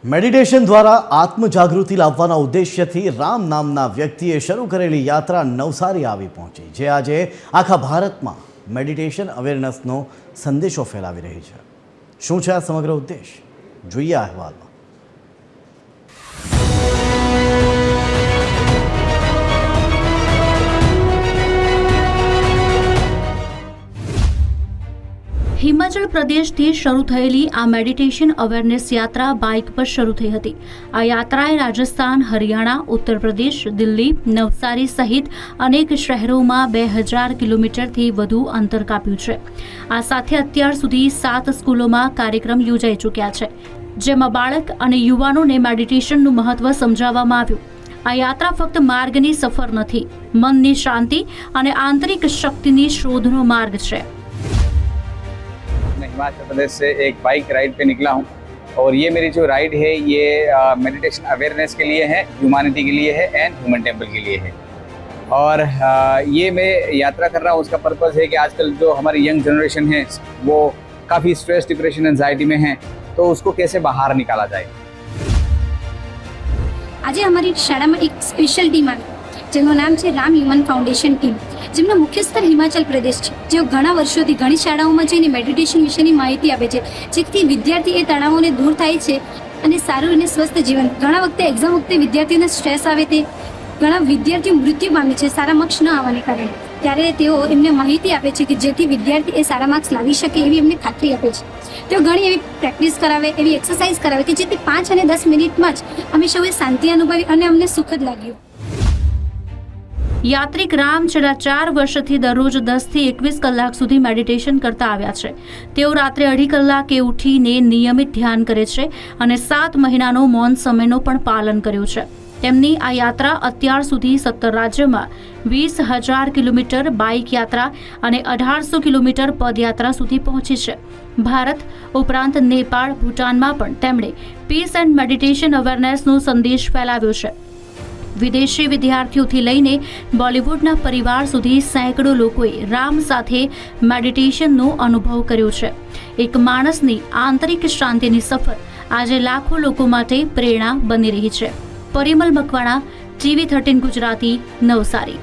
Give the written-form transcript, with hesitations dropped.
Meditation દ્વારા આત્મજાગૃતિ લાવવાના ઉદ્દેશ્યથી રામ નામના વ્યક્તિએ શરૂ કરેલી યાત્રા નવસારી આવી પહોંચી, જે આજે આખા ભારતમાં મેડિટેશન અવેરનેસનો સંદેશો ફેલાવી રહી છે। શું છે આ સમગ્ર ઉદ્દેશ? જોઈએ આ અહેવાલમાં। હિમાચલ પ્રદેશથી શરૂ થયેલી આ મેડિટેશન અવેરનેસ યાત્રા બાઇક પર શરૂ થઈ હતી। આ યાત્રાએ રાજસ્થાન, હરિયાણા, ઉત્તર પ્રદેશ, દિલ્હી, નવસારી સહિત અનેક શહેરોમાં 2000 કિલોમીટરથી વધુ અંતર કાપ્યું છે। આ સાથે અત્યાર સુધી 7 સ્કૂલોમાં કાર્યક્રમ યોજાઈ ચૂક્યા છે, જેમાં બાળક અને યુવાનોને મેડિટેશનનું મહત્વ સમજાવવામાં આવ્યું। આ યાત્રા ફક્ત માર્ગની સફર નથી, મનની શાંતિ અને આંતરિક શક્તિની શોધનો માર્ગ છે। हिमाचल प्रदेश से एक बाइक राइड पे निकला हूँ और ये मेरी जो राइड है ये मेडिटेशन अवेयरनेस के लिए है, ह्यूमैनिटी के लिए है एंड ह्यूमन टेम्पल के लिए है। और ये मैं यात्रा कर रहा हूँ, उसका पर्पज़ है कि आजकल जो हमारी यंग जनरेशन है वो काफ़ी स्ट्रेस, डिप्रेशन, एंजाइटी में है, तो उसको कैसे बाहर निकाला जाए। आज हमारी शाला में एक स्पेशल टीम आई જેનું નામ છે રામ હ્યુમન ફાઉન્ડેશન ટીમ, જેમનો મુખ્ય સ્થળ હિમાચલ પ્રદેશ છે। જેઓ ઘણા વર્ષોથી ઘણી શાળાઓમાં જઈને મેડિટેશન વિશેની માહિતી આપે છે, જેથી વિદ્યાર્થી એ તણાવોને દૂર થાય છે અને સારું અને સ્વસ્થ જીવન। ઘણા વખતે એક્ઝામ વખતે વિદ્યાર્થીઓને સ્ટ્રેસ આવે તે ઘણા વિદ્યાર્થીઓ મૃત્યુ પામે છે સારા માર્ક્સ ન આવવાને કારણે, ત્યારે તેઓ એમને માહિતી આપે છે કે જેથી વિદ્યાર્થી એ સારા માર્ક્સ લાવી શકે એવી એમને ખાતરી આપે છે। તેઓ ઘણી એવી પ્રેક્ટિસ કરાવે, એવી એક્સરસાઇઝ કરાવે કે જેથી 5 અને 10 મિનિટમાં જ અમે સૌએ શાંતિ અનુભવી અને અમને સુખદ લાગ્યું। યાત્રિક રામ છેલ્લા 4 વર્ષથી દરરોજ 10 થી 21 કલાક સુધી મેડિટેશન કરતા આવ્યા છે। તેઓ રાત્રે 2.5 કલાકે ઉઠીને નિયમિત ધ્યાન કરે છે અને 7 મહિનાનો મૌન સમયનો પણ પાલન કર્યું છે। તેમની આ યાત્રા અત્યાર સુધી 17 રાજ્યોમાં 20,000 કિલોમીટર બાઇક યાત્રા અને 1800 કિલોમીટર પદયાત્રા સુધી પહોંચી છે। ભારત ઉપરાંત નેપાળ, ભૂટાનમાં પણ તેમણે પીસ એન્ડ મેડિટેશન અવેરનેસનો સંદેશ ફેલાવ્યો છે। વિદેશી વિદ્યાર્થીઓથી લઈને બોલિવૂડના પરિવાર સુધી સેંકડો લોકોએ રામ સાથે મેડિટેશનનો અનુભવ કર્યો છે। એક માણસની આંતરિક શાંતિની સફર આજે લાખો લોકો માટે પ્રેરણા બની રહી છે। પરિમલ મકવાણા, TV13 ગુજરાતી, નવસારી।